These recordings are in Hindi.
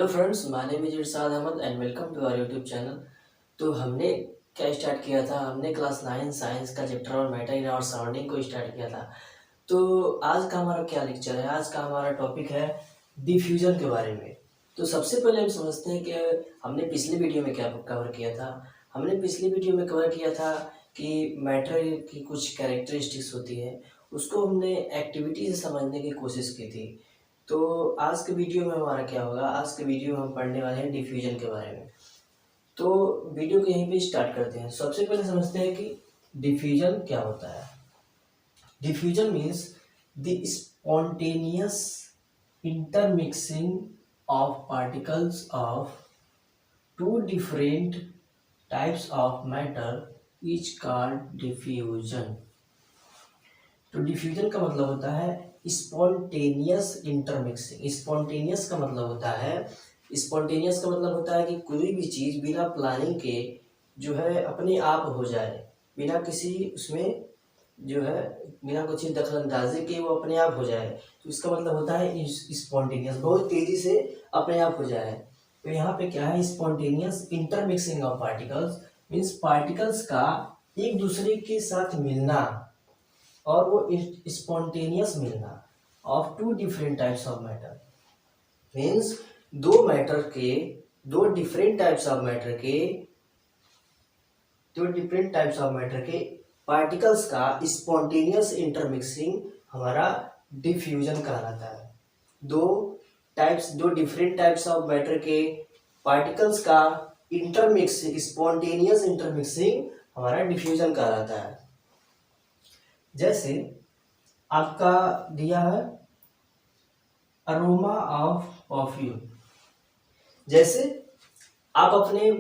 Hello friends, my name is Irshad Ahmad and welcome to our YouTube channel. तो हमने क्या स्टार्ट किया था, हमने क्लास 9 साइंस का चैप्टर और मैटर इन आवर सराउंडिंग को स्टार्ट किया था। तो आज का हमारा क्या लेक्चर है, आज का हमारा टॉपिक है डिफ्यूजन के बारे में। तो सबसे पहले हम समझते हैं कि हमने पिछली वीडियो में क्या कवर किया था। हमने पिछली वीडियो में कवर किया था कि मैटर की कुछ कैरेक्टरिस्टिक्स होती है, उसको हमने एक्टिविटी से समझने की कोशिश की थी। तो आज के वीडियो में हमारा क्या होगा, आज के वीडियो में हम पढ़ने वाले हैं डिफ्यूजन के बारे में। तो वीडियो को यहीं पे स्टार्ट करते हैं। सबसे पहले समझते हैं कि डिफ्यूजन क्या होता है। Diffusion means the spontaneous intermixing of particles of two different types of matter is called diffusion. तो डिफ्यूजन का मतलब होता है स्पॉन्टेनियस इंटरमिक्सिंग। स्पॉन्टेनियस का मतलब होता है कि कोई भी चीज़ बिना प्लानिंग के जो है अपने आप हो जाए, बिना किसी उसमें जो है बिना कुछ दखलंदाजी के वो अपने आप हो जाए। तो इसका मतलब होता है स्पॉन्टेनियस, बहुत तेज़ी से अपने आप हो जाए। तो यहाँ पे क्या है, spontaneous intermixing of particles means particles का एक दूसरे के साथ मिलना और वो स्पॉन्टेनियस मिलना of two different types of matter. Means दो डिफरेंट टाइप्स ऑफ मैटर के पार्टिकल्स का स्पॉन्टेनियस इंटरमिक्सिंग हमारा डिफ्यूजन कहलाता है। दो डिफरेंट टाइप्स ऑफ मैटर के पार्टिकल्स का स्पॉन्टेनियस इंटरमिक्सिंग हमारा डिफ्यूजन कहलाता है। जैसे आपका दिया है अरोमा ऑफ परफ्यूम। जैसे आप अपने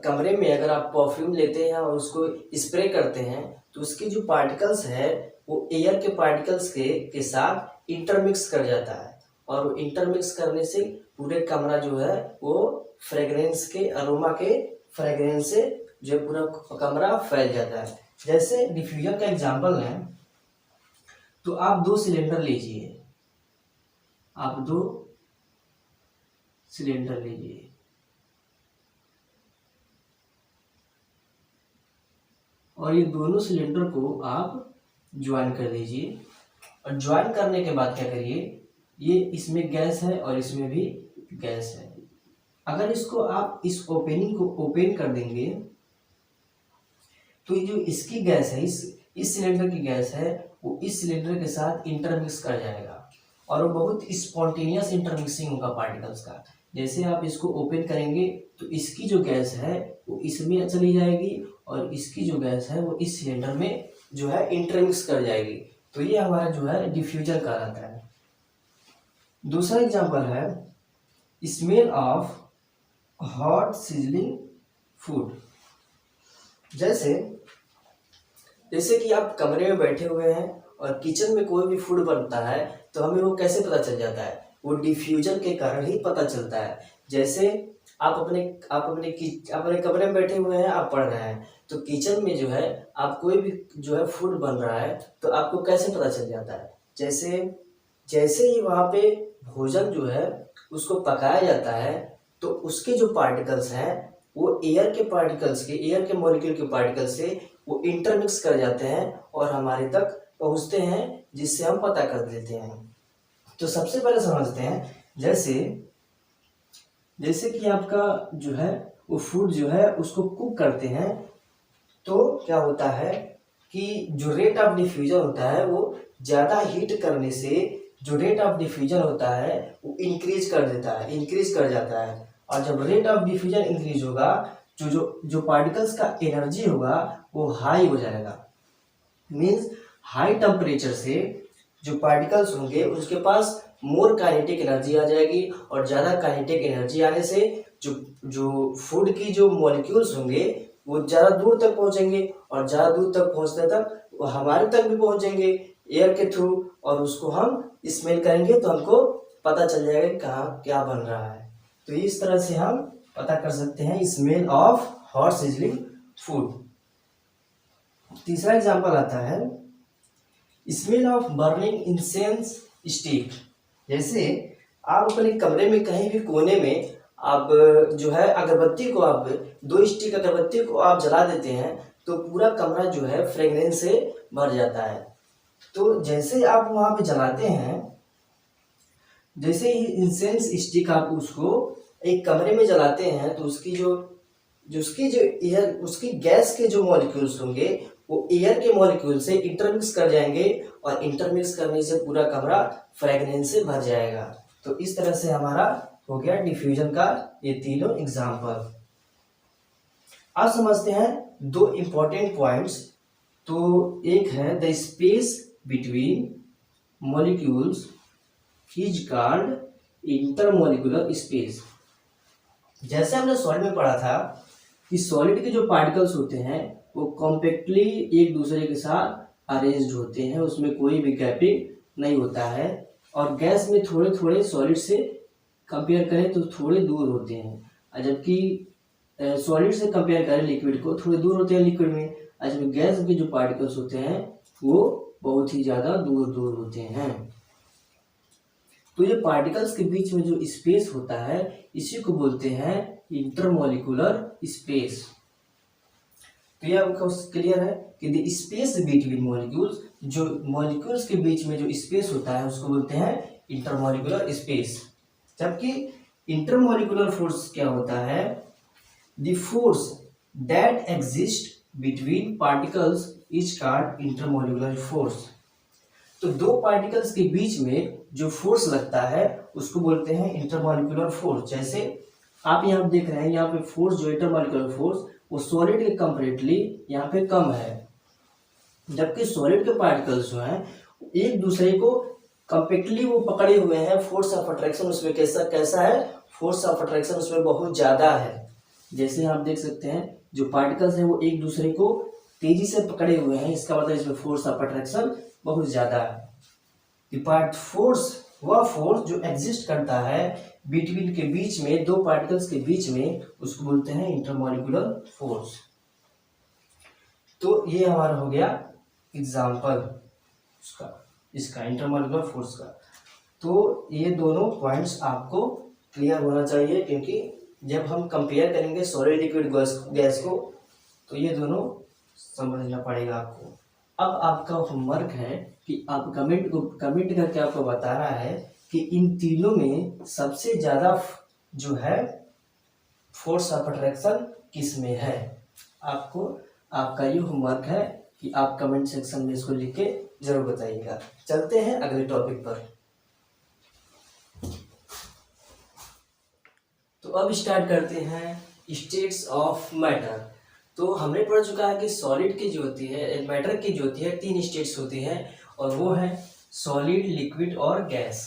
कमरे में अगर आप परफ्यूम लेते हैं और उसको स्प्रे करते हैं तो उसके जो पार्टिकल्स है वो एयर के पार्टिकल्स के साथ इंटरमिक्स कर जाता है, और वो इंटरमिक्स करने से पूरे कमरा जो है वो फ्रेग्रेंस के अरोमा के फ्रेग्रेंस से जो पूरा कमरा फैल जाता है। जैसे डिफ्यूजन का एग्जाम्पल है, तो आप दो सिलेंडर लीजिए, और ये दोनों सिलेंडर को आप ज्वाइन कर दीजिए। और ज्वाइन करने के बाद क्या करिए, ये इसमें गैस है और इसमें भी गैस है। अगर इसको आप इस ओपनिंग को ओपन कर देंगे तो ये जो इसकी गैस है, इस सिलेंडर की गैस है, वो इस सिलेंडर के साथ इंटरमिक्स कर जाएगा और वो बहुत स्पॉन्टेनियस इंटरमिक्सिंग होगा पार्टिकल्स का। जैसे आप इसको ओपन करेंगे तो इसकी जो गैस है वो इसमें चली जाएगी और इसकी जो गैस है वो इस सिलेंडर में जो है इंटरमिक्स कर जाएगी। तो ये हमारा जो है डिफ्यूजन कहलाता है। दूसरा एग्जांपल है smell of hot sizzling food. जैसे कि आप कमरे में बैठे हुए हैं और किचन में कोई भी फूड बनता है तो हमें वो कैसे पता चल जाता है, वो डिफ्यूजन के कारण ही पता चलता है। जैसे आप अपने कमरे में बैठे हुए हैं, आप पढ़ रहे हैं, तो किचन में जो है आप कोई भी जो है फूड बन रहा है तो आपको कैसे पता चल जाता है। जैसे ही वहाँ पे भोजन जो है उसको पकाया जाता है तो उसके जो पार्टिकल्स हैं वो एयर के मॉलिक्यूल के पार्टिकल से वो इंटरमिक्स कर जाते हैं और हमारे तक पहुंचते हैं, जिससे हम पता कर देते हैं। तो सबसे पहले समझते हैं, जैसे कि आपका जो है वो फूड जो है उसको कुक करते हैं तो क्या होता है कि जो रेट ऑफ डिफ्यूजन होता है वो ज़्यादा हीट करने से जो रेट ऑफ डिफ्यूजन होता है वो इंक्रीज कर जाता है। और जब रेट ऑफ डिफ्यूजन इंक्रीज होगा जो पार्टिकल्स का एनर्जी होगा वो हाई हो जाएगा। मीन्स हाई टेम्परेचर से जो पार्टिकल्स होंगे उसके पास मोर काइनेटिक एनर्जी आ जाएगी, और ज़्यादा काइनेटिक एनर्जी आने से जो फूड की जो मॉलिक्यूल्स होंगे वो ज़्यादा दूर तक पहुँचेंगे, और ज़्यादा दूर तक पहुँचने तक वो हमारे तक भी पहुँचेंगे एयर के थ्रू, और उसको हम स्मेल करेंगे तो हमको पता चल जाएगा कि कहाँ क्या बन रहा है। तो इस तरह से हम पता कर सकते हैं smell of hot sizzling food. तीसरा एग्जांपल आता है smell of burning incense stick. जैसे आप अपने कमरे में कहीं भी कोने में आप जो है अगरबत्ती को आप 2 स्टिक अगरबत्ती को आप जला देते हैं तो पूरा कमरा जो है फ्रेगनेंस से भर जाता है। तो जैसे आप वहाँ पे जलाते हैं, जैसे ही इंसेंस स्टिक आप उसको एक कमरे में जलाते हैं तो उसकी जो एयर, उसकी गैस के जो मॉलिक्यूल्स होंगे वो एयर के मॉलिक्यूल से इंटरमिक्स कर जाएंगे और इंटरमिक्स करने से पूरा कमरा फ्रेगनेंस से भर जाएगा। तो इस तरह से हमारा हो गया डिफ्यूजन का ये तीनों एग्जाम्पल। अब समझते हैं 2 इंपॉर्टेंट पॉइंट्स। तो एक है the space between molecules is called intermolecular space. जैसे हमने सॉलिड में पढ़ा था कि सॉलिड के जो पार्टिकल्स होते हैं वो कॉम्पैक्टली एक दूसरे के साथ अरेंज्ड होते हैं, उसमें कोई भी गैपिंग नहीं होता है। और गैस में थोड़े थोड़े सॉलिड से कंपेयर करें तो थोड़े दूर होते हैं, जबकि सॉलिड से कंपेयर करें लिक्विड को थोड़े दूर होते हैं लिक्विड में, जबकि गैस के जो पार्टिकल्स होते हैं वो बहुत ही ज़्यादा दूर दूर होते हैं। तो ये पार्टिकल्स के बीच में जो स्पेस होता है इसी को बोलते हैं इंटरमॉलिक्यूलर स्पेस। तो ये आपको क्लियर है कि द स्पेस बिटवीन मॉलिक्यूल्स, जो मॉलिक्यूल्स के बीच में जो स्पेस होता है उसको बोलते हैं इंटरमॉलिक्यूलर स्पेस। जबकि इंटरमॉलिक्यूलर फोर्स क्या होता है? The force that exist between particles is called intermolecular force. तो 2 पार्टिकल्स के बीच में जो फोर्स लगता है उसको बोलते हैं इंटरमॉलिक्यूलर फोर्स। जैसे आप यहाँ देख रहे हैं, यहाँ पे फोर्स जो इंटरमॉलिक्यूलर फोर्स वो सॉलिड के कंपैरेटिवली यहाँ पे कम है, जबकि सॉलिड के पार्टिकल्स जो हैं एक दूसरे को कंपैक्टली वो पकड़े हुए हैं। फोर्स ऑफ अट्रैक्शन उसमें कैसा है? फोर्स ऑफ अट्रैक्शन उसमें बहुत ज़्यादा है। जैसे आप देख सकते हैं जो पार्टिकल्स हैं वो एक दूसरे को तेजी से पकड़े हुए हैं, इसका मतलब इसमें फोर्स ऑफ अट्रैक्शन बहुत ज़्यादा है। पार्ट फोर्स वह फोर्स जो एग्जिस्ट करता है बिटवीन के बीच में, 2 पार्टिकल्स के बीच में, उसको बोलते हैं इंटरमॉलिक्यूलर फोर्स। तो ये हमारा हो गया एग्जाम्पल इसका इंटरमॉलिक्यूलर फोर्स का। तो ये दोनों पॉइंट्स आपको क्लियर होना चाहिए, क्योंकि जब हम कंपेयर करेंगे सॉलिड लिक्विड गैस को तो ये दोनों समझना पड़ेगा आपको। अब आपका होमवर्क है कि आप कमेंट करके आपको बताना है कि इन तीनों में सबसे ज़्यादा जो है फोर्स ऑफ अट्रैक्शन किस में है। आपका ये होमवर्क है कि आप कमेंट सेक्शन में इसको लिख के जरूर बताइएगा। चलते हैं अगले टॉपिक पर। तो अब स्टार्ट करते हैं स्टेट्स ऑफ मैटर। तो हमने पढ़ चुका है कि सॉलिड की जो होती है, मैटर की जो होती है 3 स्टेट्स होती हैं, और वो है सॉलिड, लिक्विड और गैस।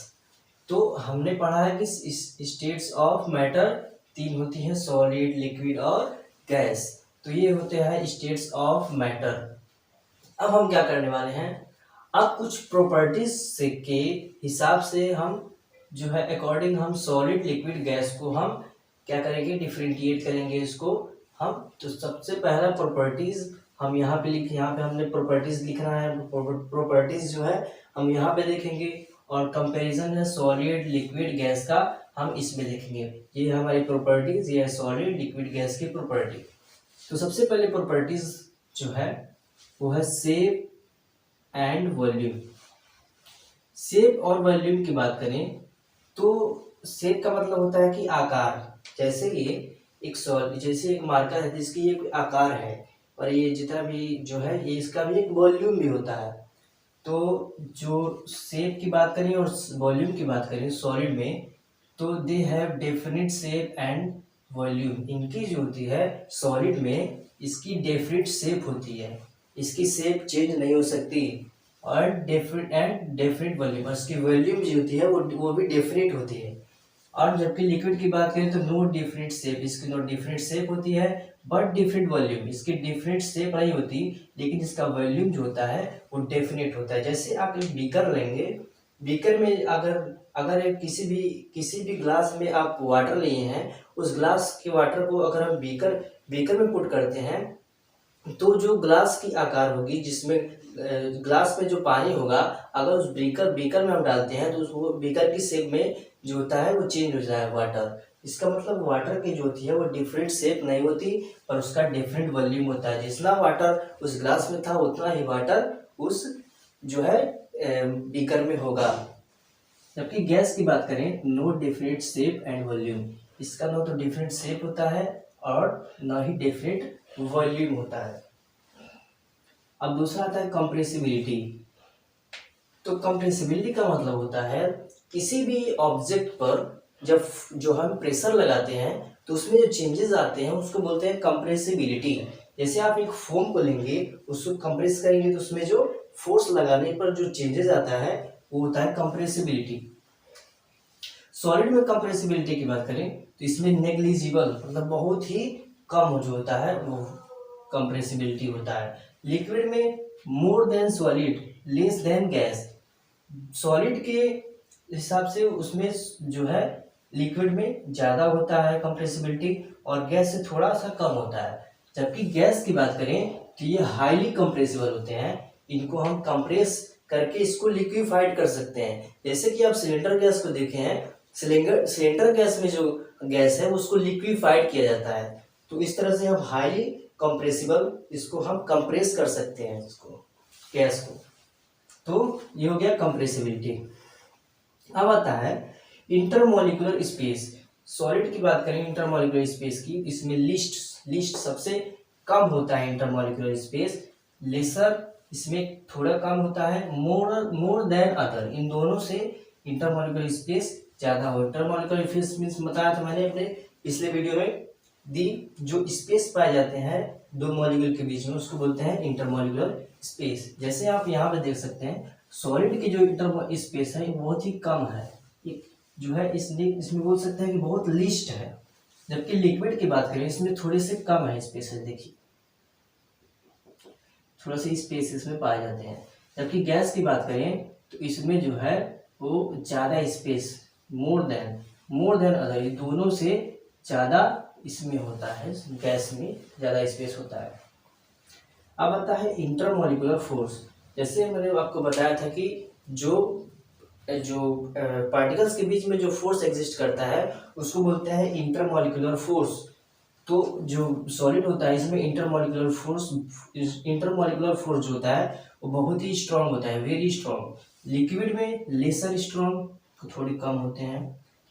तो हमने पढ़ा है कि स्टेट्स ऑफ मैटर 3 होती हैं, सॉलिड, लिक्विड और गैस। तो ये होते हैं स्टेट्स ऑफ मैटर। अब हम क्या करने वाले हैं, अब कुछ प्रॉपर्टीज से के हिसाब से हम जो है अकॉर्डिंग हम सॉलिड, लिक्विड, गैस को हम क्या करेंगे, डिफरेंशिएट करेंगे इसको हम। तो सबसे पहला प्रॉपर्टीज हम यहाँ पे हमने प्रॉपर्टीज लिखना है। प्रॉपर्टीज जो है हम यहाँ पे देखेंगे, और कंपैरिजन है सॉलिड, लिक्विड, गैस का हम इसमें देखेंगे। ये हमारी प्रॉपर्टीज, ये है सॉलिड, लिक्विड, गैस की प्रॉपर्टी। तो सबसे पहले प्रॉपर्टीज जो है वो है शेप एंड वॉल्यूम। शेप और वॉल्यूम की बात करें तो शेप का मतलब होता है कि आकार। जैसे एक मार्कर है जिसकी एक आकार है, और ये जितना भी जो है ये इसका भी एक वॉल्यूम भी होता है। तो जो शेप की बात करें और वॉल्यूम की बात करें सॉलिड में, तो they have definite shape and volume. इनकी जो होती है सॉलिड में, इसकी डेफिनिट शेप होती है, इसकी शेप चेंज नहीं हो सकती, और डेफिनिट वॉल्यूम, और इसकी वॉल्यूम जो होती है वो भी डेफिनिट होती है। और जबकि लिक्विड की बात करें तो नो डिफरेंट शेप, इसकी नो डिफरेंट शेप होती है बट डिफरेंट वॉल्यूम। इसकी डिफरेंट शेप नहीं होती लेकिन इसका वॉल्यूम जो होता है वो डेफिनेट होता है। जैसे आप एक बीकर लेंगे, बीकर में अगर किसी भी ग्लास में आप वाटर लिए हैं, उस ग्लास के वाटर को अगर हम बीकर में पुट करते हैं तो जो ग्लास की आकार होगी, जिसमें ग्लास में जो पानी होगा, अगर उस बीकर में हम डालते हैं तो उस बीकर की शेप में जो होता है वो चेंज हो जाए वाटर। इसका मतलब वाटर की जो होती है वो डिफरेंट शेप नहीं होती, पर उसका डिफरेंट वॉल्यूम होता है। जितना वाटर उस ग्लास में था उतना ही वाटर उस जो है बीकर में होगा। जबकि गैस की बात करें, no different shape and volume, इसका ना तो डिफरेंट शेप होता है और ना ही डिफरेंट वॉल्यूम होता है। अब दूसरा आता है कंप्रेसिबिलिटी। तो कंप्रेसिबिलिटी का मतलब होता है किसी भी ऑब्जेक्ट पर जब जो हम प्रेशर लगाते हैं तो उसमें जो चेंजेस आते हैं उसको बोलते हैं कंप्रेसिबिलिटी। जैसे आप एक फोम को लेंगे, उसको कंप्रेस करेंगे तो उसमें जो फोर्स लगाने पर जो चेंजेस आता है वो होता है कंप्रेसिबिलिटी। सॉलिड में कंप्रेसिबिलिटी की बात करें तो इसमें नेग्लिजिबल मतलब बहुत ही कम जो होता है वो कंप्रेसिबिलिटी होता है। लिक्विड में more than solid less than gas, solid के हिसाब से उसमें जो है लिक्विड में ज़्यादा होता है कंप्रेसिबिलिटी और गैस से थोड़ा सा कम होता है। जबकि गैस की बात करें तो ये हाईली कंप्रेसिबल होते हैं, इनको हम कंप्रेस करके इसको लिक्विफाइड कर सकते हैं। जैसे कि आप सिलेंडर गैस को देखे हैं, सिलेंडर गैस में जो गैस है उसको लिक्विफाइड किया जाता है। तो इस तरह से हम हाईली कंप्रेसिबल इसको हम कंप्रेस कर सकते हैं इसको गैस को। तो ये हो गया कंप्रेसिबिलिटी। अब आता है इंटरमॉलिक्यूलर स्पेस। सॉलिड की बात करें इंटरमॉलिक्यूलर स्पेस की, इसमें लिस्ट सबसे कम होता है इंटरमॉलिक्यूलर स्पेस, लेसर इसमें थोड़ा कम होता है, मोर देन अदर इन दोनों से इंटरमॉलिक्यूलर स्पेस ज़्यादा हो। इंटरमॉलिक्यूलर स्पेस मीन्स बताया था मैंने अपने पिछले वीडियो में, दी जो स्पेस पाए जाते हैं दो मॉलिक्यूल के बीच में उसको बोलते हैं इंटरमॉलिक्यूलर स्पेस। जैसे आप यहाँ पे देख सकते हैं सॉलिड की जो इंटर स्पेस है बहुत ही कम है, जो है इसमें बोल सकते हैं कि बहुत लिस्ट है। जबकि लिक्विड की बात करें इसमें थोड़े से कम है स्पेस है, देखिए थोड़ा सा स्पेस इसमें पाए जाते हैं। जबकि गैस की बात करें तो इसमें जो है वो ज़्यादा स्पेस मोर देन अदर ये दोनों से ज़्यादा इसमें होता है, गैस में ज़्यादा स्पेस होता है। अब आता है इंटरमॉलिक्यूलर फोर्स। जैसे मैंने आपको बताया था कि जो पार्टिकल्स के बीच में जो फोर्स एग्जिस्ट करता है उसको बोलते हैं इंटरमॉलिक्यूलर फोर्स। तो जो सॉलिड होता है इसमें इंटरमॉलिक्यूलर फोर्स जो होता है वो बहुत ही स्ट्रांग होता है, वेरी स्ट्रांग। लिक्विड में लेसर स्ट्रांग थोड़ी कम होते हैं।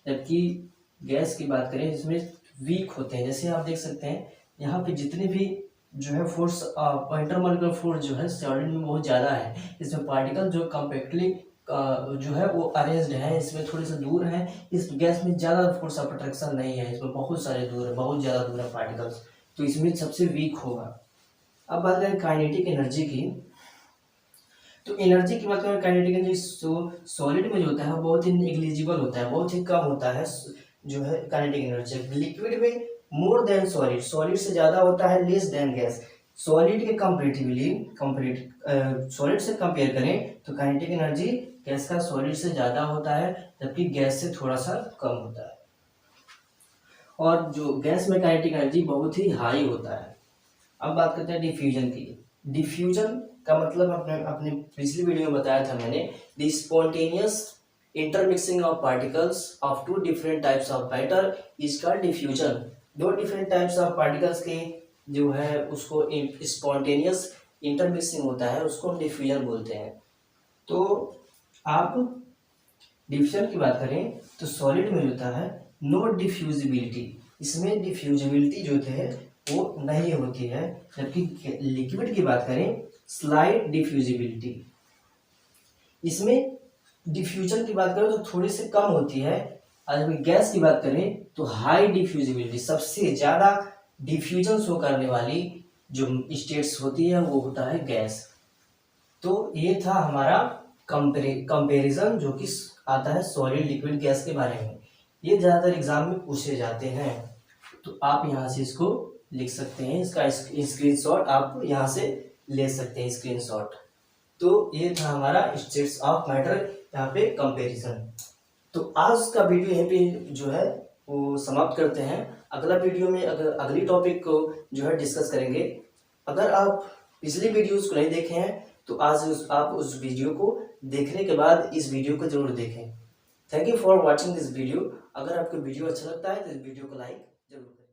जबकि गैस की बात करें इसमें वीक होते हैं। जैसे आप देख सकते हैं यहाँ पे जितने भी जो है फोर्स इंटरमॉलिक्यूलर फोर्स जो है सॉलिड में बहुत ज़्यादा है। इसमें पार्टिकल जो कम्पैक्टली जो है वो अरेंज्ड है, इसमें थोड़े से दूर है। इस गैस में ज़्यादा फोर्स ऑफ अट्रैक्शन नहीं है, इसमें बहुत सारे दूर है, बहुत ज़्यादा दूर है पार्टिकल्स, तो इसमें सबसे वीक होगा। अब बात करें काइनेटिक एनर्जी की, तो एनर्जी की बात करें काइनेटिक एनर्जी सॉलिड में जो होता है बहुत ही नेग्लिजिबल होता है, बहुत ही कम होता है जो है काइनेटिक एनर्जी। लिक्विड में मोर देन सॉलिड से ज़्यादा होता है, लेस देन गैस। सॉलिड के सॉलिड से कंपेयर करें तो काइनेटिक एनर्जी गैस का सॉलिड से ज़्यादा होता है, जबकि गैस से थोड़ा सा कम होता है। और जो गैस में काइनेटिक एनर्जी बहुत ही हाई होता है। अब बात करते हैं डिफ्यूजन की। डिफ्यूजन का मतलब अपने पिछली वीडियो में बताया था मैंने, the spontaneous intermixing of particles of two different types of matter is called diffusion. दो डिफरेंट टाइप्स ऑफ पार्टिकल्स के जो है उसको स्पॉन्टेनियस इंटरमिक्सिंग होता है, उसको हम डिफ्यूजन बोलते हैं। तो आप डिफ्यूजन की बात करें तो सॉलिड में होता है नो डिफ्यूजिबिलिटी, इसमें डिफ्यूजिबिलिटी जो है वो नहीं होती है। जबकि लिक्विड की बात करें स्लाइड डिफ्यूजिबिलिटी, इसमें डिफ्यूजन की बात करें तो थोड़ी सी कम होती है। अगर गैस की बात करें तो हाई डिफ्यूजिबिलिटी, सबसे ज़्यादा डिफ्यूजन शो करने वाली जो स्टेट्स होती है वो होता है गैस। तो ये था हमारा कंपेरिजन जो कि आता है सॉलिड लिक्विड गैस के बारे में। ये ज़्यादातर एग्जाम में पूछे जाते हैं, तो आप यहाँ से इसको लिख सकते हैं, इसका स्क्रीनशॉट आप यहाँ से ले सकते हैं स्क्रीनशॉट। तो ये था हमारा स्टेट्स ऑफ मैटर यहाँ पे कंपैरिजन। तो आज का वीडियो यहीं पे जो है वो समाप्त करते हैं। अगला वीडियो में अगली टॉपिक को जो है डिस्कस करेंगे। अगर आप पिछली वीडियोस को नहीं देखे हैं तो आज आप उस वीडियो को देखने के बाद इस वीडियो को जरूर देखें। Thank you for watching this video. अगर आपको वीडियो अच्छा लगता है तो इस वीडियो को लाइक जरूर करें।